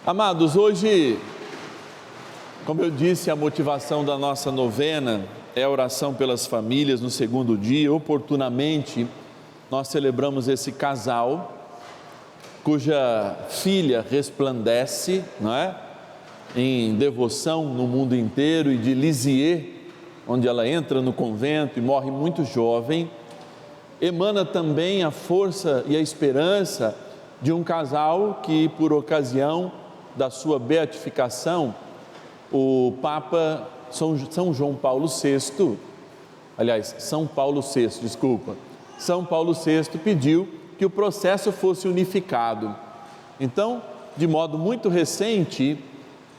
Amados, hoje, como eu disse, a motivação da nossa novena é a oração pelas famílias no segundo dia. Oportunamente, nós celebramos esse casal, cuja filha resplandece, não é? Em devoção no mundo inteiro, e de Lisieux, onde ela entra no convento e morre muito jovem, emana também a força e a esperança de um casal que, por ocasião da sua beatificação, o Papa São Paulo VI pediu que o processo fosse unificado. Então, de modo muito recente,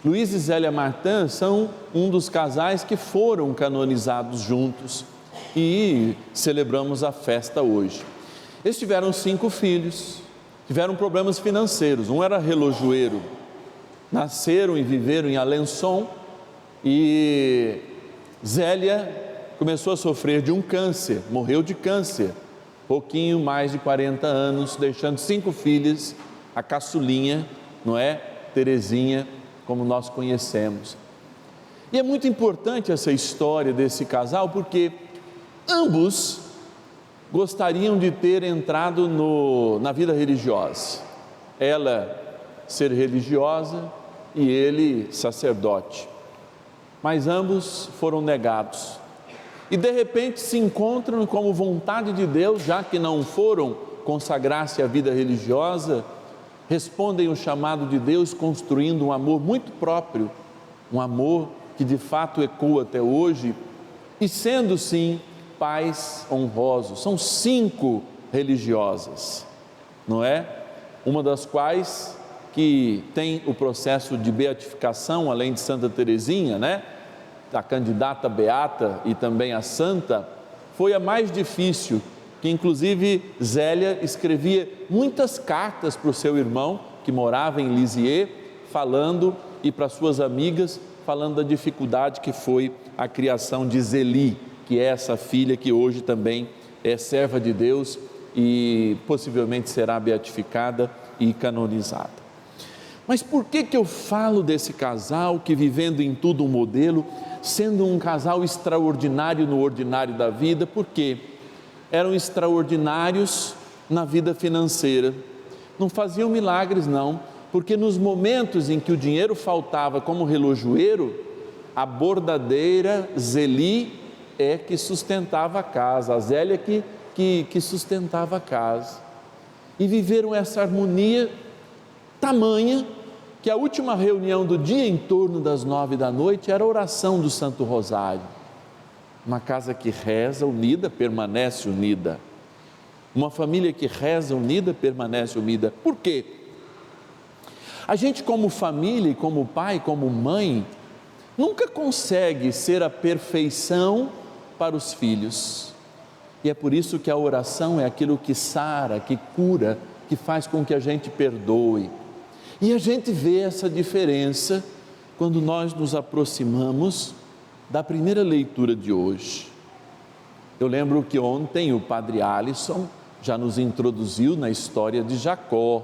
Luiz e Zélia Martin são um dos casais que foram canonizados juntos e celebramos a festa hoje. Eles tiveram 5 filhos, tiveram problemas financeiros. Um era relojoeiro, nasceram e viveram em Alençon, e Zélia começou a sofrer de um câncer, morreu de câncer, pouquinho mais de 40 anos, deixando 5 filhas, a caçulinha, não é? Terezinha, como nós conhecemos. E é muito importante essa história desse casal, porque ambos gostariam de ter entrado na vida religiosa. Ela ser religiosa e ele sacerdote. Mas ambos foram negados. E de repente se encontram como vontade de Deus, já que não foram consagrar-se à vida religiosa, respondem o chamado de Deus construindo um amor muito próprio, um amor que de fato ecoa até hoje, e sendo sim pais honrosos. São 5 religiosas, não é? Uma das quais que tem o processo de beatificação, além de Santa Teresinha, né? A candidata beata e também a santa, foi a mais difícil, que inclusive Zélia escrevia muitas cartas para o seu irmão, que morava em Lisieux, falando, e para suas amigas, falando da dificuldade que foi a criação de Zélie, que é essa filha que hoje também é serva de Deus e possivelmente será beatificada e canonizada. Mas por que eu falo desse casal que, vivendo em tudo um modelo, sendo um casal extraordinário no ordinário da vida? Porque eram extraordinários na vida financeira. Não faziam milagres não, porque nos momentos em que o dinheiro faltava, como relojoeiro, a bordadeira Zélie é que sustentava a casa, a Zélia que sustentava a casa. E viveram essa harmonia tamanha que a última reunião do dia, em torno das 9 da noite, era a oração do Santo Rosário. Uma casa que reza unida, permanece unida. Uma família que reza unida, permanece unida. Por quê? A gente, como família, e como pai, como mãe, nunca consegue ser a perfeição para os filhos. E é por isso que a oração é aquilo que sara, que cura, que faz com que a gente perdoe. E a gente vê essa diferença quando nós nos aproximamos da primeira leitura de hoje. Eu lembro que ontem o Padre Alisson já nos introduziu na história de Jacó.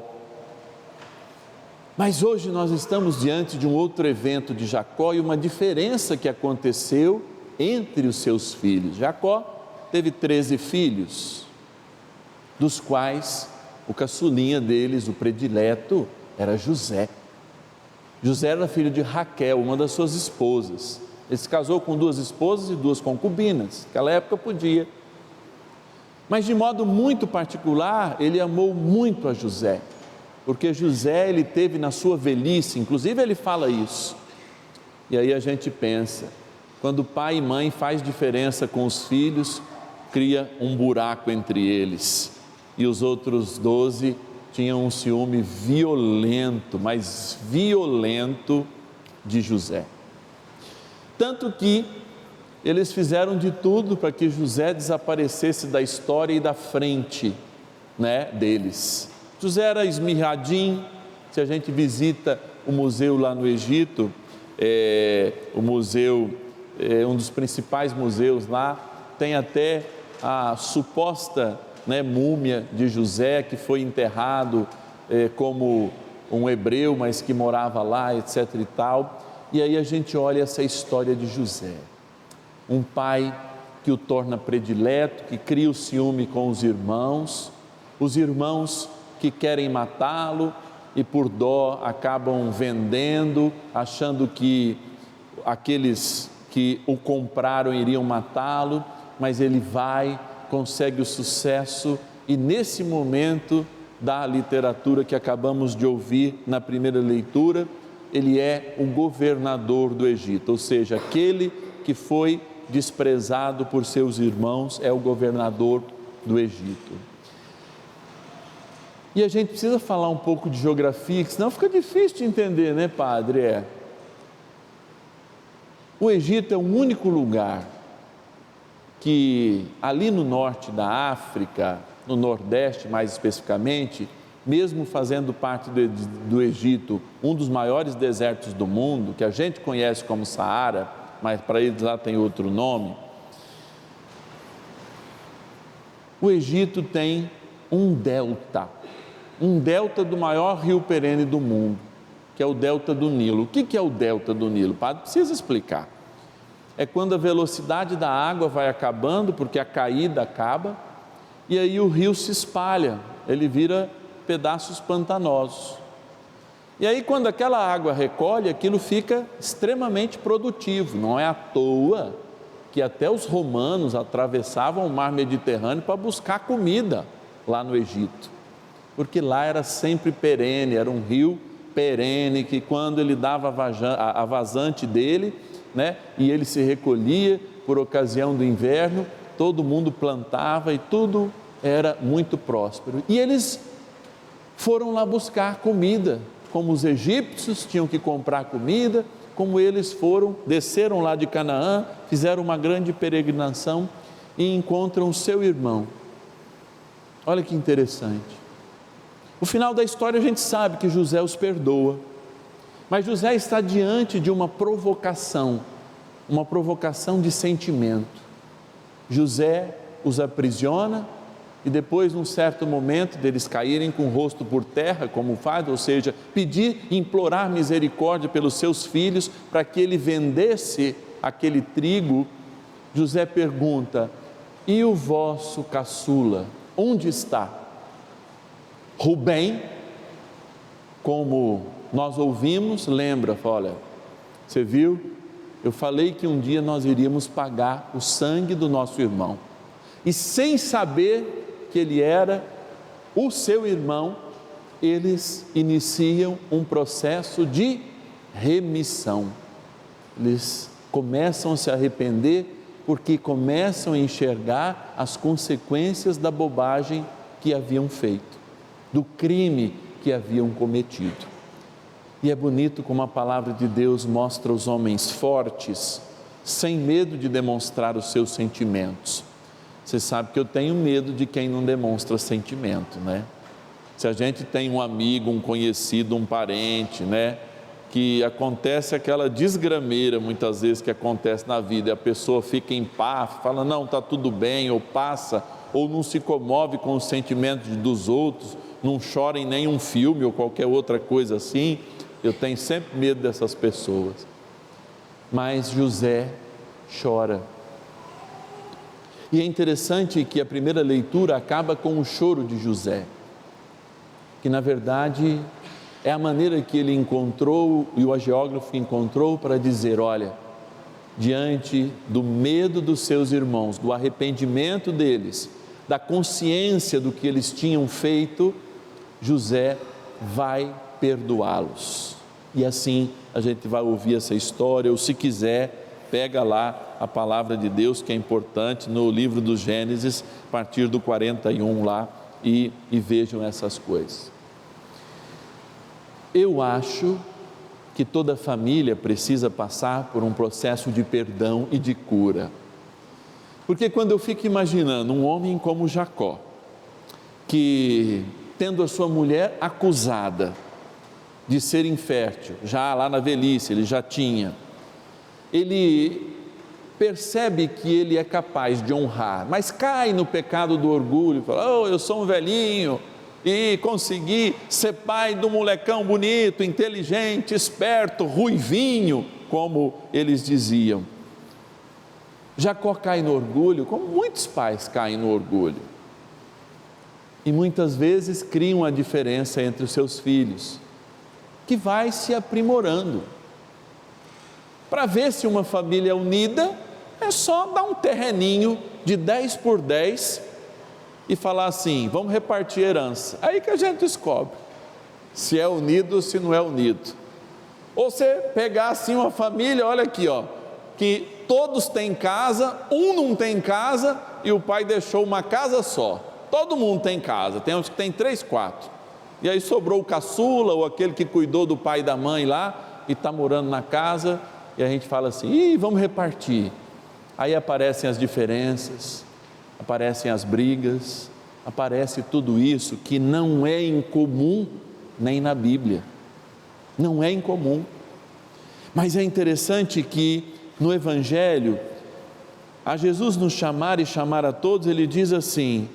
Mas hoje nós estamos diante de um outro evento de Jacó e uma diferença que aconteceu entre os seus filhos. Jacó teve 13 filhos, dos quais o caçulinha deles, o predileto, era José. José era filho de Raquel, uma das suas esposas. Ele se casou com 2 esposas e 2 concubinas, naquela época podia. Mas de modo muito particular, ele amou muito a José, porque José ele teve na sua velhice, inclusive ele fala isso. E aí a gente pensa, quando pai e mãe faz diferença com os filhos, cria um buraco entre eles. E os outros 12 tinham um ciúme violento, mas violento, de José. Tanto que eles fizeram de tudo para que José desaparecesse da história e da frente, né, deles. José era esmirradinho. Se a gente visita o museu lá no Egito, o museu, um dos principais museus lá, tem até a suposta, né, múmia de José, que foi enterrado como um hebreu, mas que morava lá, etc e tal. E aí a gente olha essa história de José, um pai que o torna predileto, que cria o ciúme com os irmãos que querem matá-lo e por dó acabam vendendo, achando que aqueles que o compraram iriam matá-lo, mas ele vai, consegue o sucesso e nesse momento da literatura que acabamos de ouvir na primeira leitura, ele é o governador do Egito, ou seja, aquele que foi desprezado por seus irmãos é o governador do Egito. E a gente precisa falar um pouco de geografia, que senão fica difícil de entender, né, padre? O Egito é o único lugar que ali no norte da África, no Nordeste mais especificamente, mesmo fazendo parte do Egito, um dos maiores desertos do mundo, que a gente conhece como Saara, mas para eles lá tem outro nome. O Egito tem um delta do maior rio perene do mundo, que é o delta do Nilo. O que é o delta do Nilo? Padre, precisa explicar. É quando a velocidade da água vai acabando, porque a caída acaba, e aí o rio se espalha, ele vira pedaços pantanosos. E aí quando aquela água recolhe, aquilo fica extremamente produtivo. Não é à toa que até os romanos atravessavam o mar Mediterrâneo para buscar comida lá no Egito, porque lá era sempre perene, era um rio perene, que quando ele dava a vazante dele, né, e ele se recolhia por ocasião do inverno, todo mundo plantava e tudo era muito próspero. E eles foram lá buscar comida, como os egípcios tinham que comprar comida, como eles desceram lá de Canaã, fizeram uma grande peregrinação e encontram o seu irmão. Olha que interessante. O final da história a gente sabe que José os perdoa, mas José está diante de uma provocação de sentimento. José os aprisiona e depois, num certo momento, deles caírem com o rosto por terra, como faz, ou seja, implorar misericórdia pelos seus filhos para que ele vendesse aquele trigo, José pergunta: e o vosso caçula, onde está? Rubem, como nós ouvimos, lembra, fala: olha, você viu? Eu falei que um dia nós iríamos pagar o sangue do nosso irmão. E sem saber que ele era o seu irmão, eles iniciam um processo de remissão. Eles começam a se arrepender porque começam a enxergar as consequências da bobagem que haviam feito, do crime que haviam cometido. E é bonito como a palavra de Deus mostra os homens fortes, sem medo de demonstrar os seus sentimentos. Você sabe que eu tenho medo de quem não demonstra sentimento, né? Se a gente tem um amigo, um conhecido, um parente, né, que acontece aquela desgrameira muitas vezes que acontece na vida, e a pessoa fica em paz, fala não, está tudo bem, ou passa, ou não se comove com os sentimentos dos outros, não chora em nenhum filme ou qualquer outra coisa assim, eu tenho sempre medo dessas pessoas. Mas José chora. E é interessante que a primeira leitura acaba com o choro de José, que na verdade é a maneira que ele encontrou, e o hagiógrafo encontrou para dizer: olha, diante do medo dos seus irmãos, do arrependimento deles, da consciência do que eles tinham feito, José vai perdoá-los. E assim a gente vai ouvir essa história, ou se quiser, pega lá a palavra de Deus, que é importante, no livro do Gênesis, a partir do 41 lá, e vejam essas coisas. Eu acho que toda família precisa passar por um processo de perdão e de cura. Porque quando eu fico imaginando um homem como Jacó, que tendo a sua mulher acusada de ser infértil, já lá na velhice ele já tinha, ele percebe que ele é capaz de honrar, mas cai no pecado do orgulho, fala: oh, eu sou um velhinho, e conseguir ser pai do molecão bonito, inteligente, esperto, ruivinho, como eles diziam. Jacó cai no orgulho, como muitos pais caem no orgulho. E muitas vezes criam a diferença entre os seus filhos, que vai se aprimorando. Para ver se uma família é unida, é só dar um terreninho de 10 por 10 e falar assim, vamos repartir herança. Aí que a gente descobre se é unido ou se não é unido. Ou você pegar assim uma família, olha aqui, ó, que todos têm casa, um não tem casa e o pai deixou uma casa só. Todo mundo tem casa, tem uns que tem 3, 4. E aí sobrou o caçula ou aquele que cuidou do pai e da mãe lá e está morando na casa, e a gente fala assim, vamos repartir. Aí aparecem as diferenças, aparecem as brigas, aparece tudo isso que não é incomum nem na Bíblia. Não é incomum. Mas é interessante que no Evangelho, a Jesus nos chamar e chamar a todos, ele diz assim,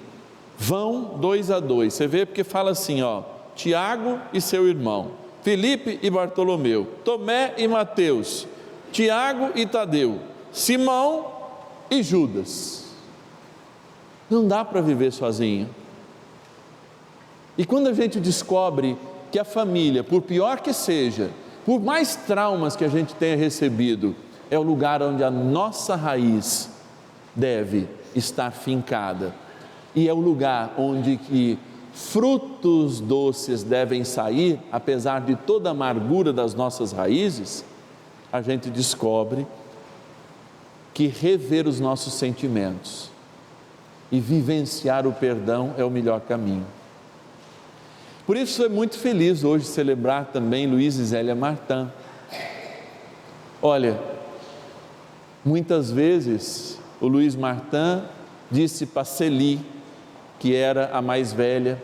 vão 2 a 2, você vê porque fala assim, ó, Tiago e seu irmão, Felipe e Bartolomeu, Tomé e Mateus, Tiago e Tadeu, Simão e Judas. Não dá para viver sozinho. E quando a gente descobre que a família, por pior que seja, por mais traumas que a gente tenha recebido, é o lugar onde a nossa raiz deve estar fincada. E é o lugar onde que frutos doces devem sair, apesar de toda a amargura das nossas raízes, a gente descobre que rever os nossos sentimentos e vivenciar o perdão é o melhor caminho. Por isso é muito feliz hoje celebrar também Luiz e Zélia Martã. Olha, muitas vezes o Luiz Martã disse para Celi, que era a mais velha,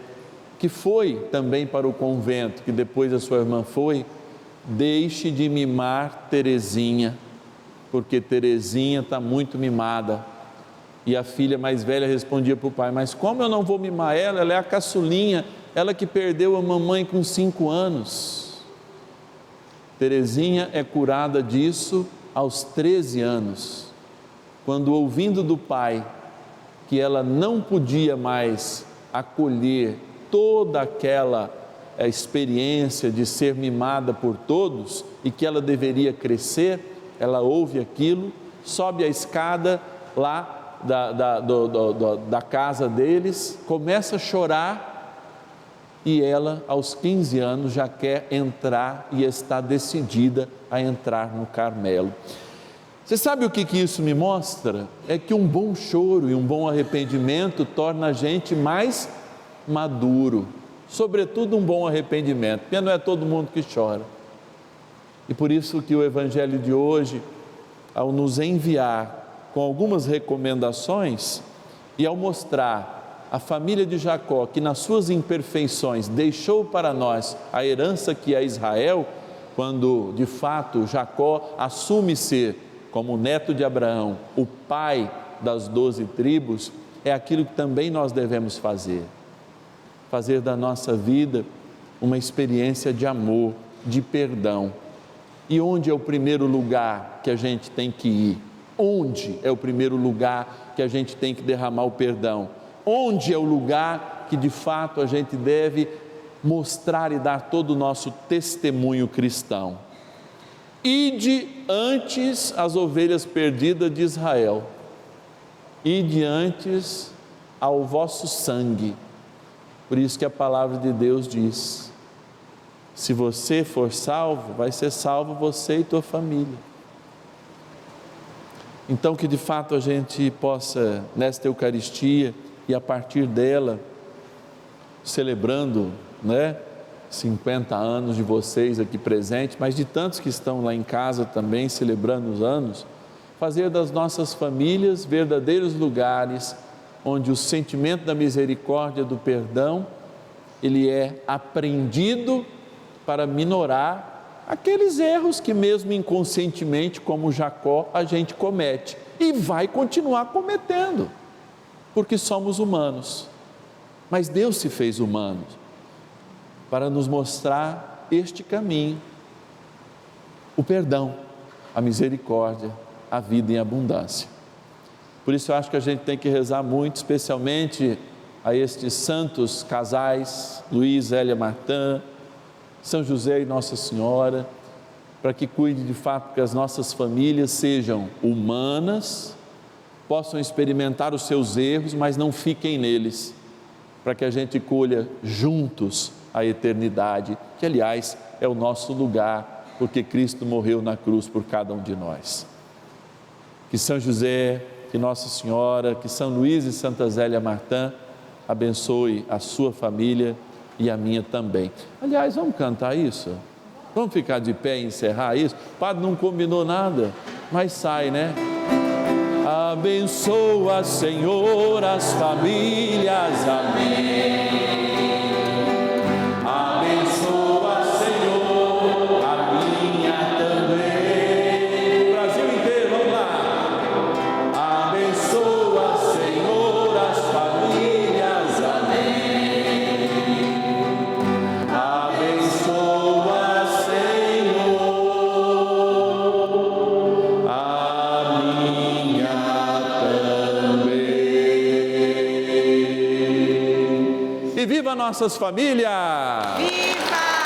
que foi também para o convento, que depois a sua irmã foi, deixe de mimar Terezinha, porque Terezinha está muito mimada. E a filha mais velha respondia para o pai, mas como eu não vou mimar ela? Ela é a caçulinha, ela que perdeu a mamãe com 5 anos. Terezinha é curada disso aos 13 anos, quando ouvindo do pai que ela não podia mais acolher toda aquela experiência de ser mimada por todos e que ela deveria crescer, ela ouve aquilo, sobe a escada lá da casa deles, começa a chorar e ela aos 15 anos já quer entrar e está decidida a entrar no Carmelo. Você sabe o que isso me mostra? É que um bom choro e um bom arrependimento torna a gente mais maduro, sobretudo um bom arrependimento, porque não é todo mundo que chora. E por isso que o Evangelho de hoje, ao nos enviar com algumas recomendações e ao mostrar a família de Jacó, que nas suas imperfeições deixou para nós a herança que é Israel, quando de fato Jacó assume ser, como neto de Abraão, o pai das 12 tribos, é aquilo que também nós devemos fazer. Fazer da nossa vida uma experiência de amor, de perdão. E onde é o primeiro lugar que a gente tem que ir? Onde é o primeiro lugar que a gente tem que derramar o perdão? Onde é o lugar que de fato a gente deve mostrar e dar todo o nosso testemunho cristão? Ide antes as ovelhas perdidas de Israel, ide antes ao vosso sangue. Por isso que a palavra de Deus diz, se você for salvo, vai ser salvo você e tua família. Então que de fato a gente possa, nesta Eucaristia e a partir dela, celebrando, 50 anos de vocês aqui presentes, mas de tantos que estão lá em casa também celebrando os anos, fazer das nossas famílias verdadeiros lugares onde o sentimento da misericórdia, do perdão, ele é aprendido para minorar aqueles erros que mesmo inconscientemente, como Jacó, a gente comete e vai continuar cometendo, porque somos humanos. Mas Deus se fez humano para nos mostrar este caminho, o perdão, a misericórdia, a vida em abundância. Por isso eu acho que a gente tem que rezar muito, especialmente a estes santos casais, Luiz, Zélia, Martã, São José e Nossa Senhora, para que cuide de fato que as nossas famílias sejam humanas, possam experimentar os seus erros, mas não fiquem neles, para que a gente colha juntos a eternidade, que aliás é o nosso lugar, porque Cristo morreu na cruz por cada um de nós. Que São José, que Nossa Senhora, que São Luís e Santa Zélia Martã abençoe a sua família e a minha também. Aliás, vamos cantar isso? Vamos ficar de pé e encerrar isso? O padre não combinou nada, mas sai, né? Abençoa, Senhor, as famílias, amém. Abençoa, Senhor, a minha também. Brasil inteiro, vamos lá. Abençoa, Senhor, as famílias, amém. Abençoa, Senhor, a minha também. E viva nossas famílias! Viva!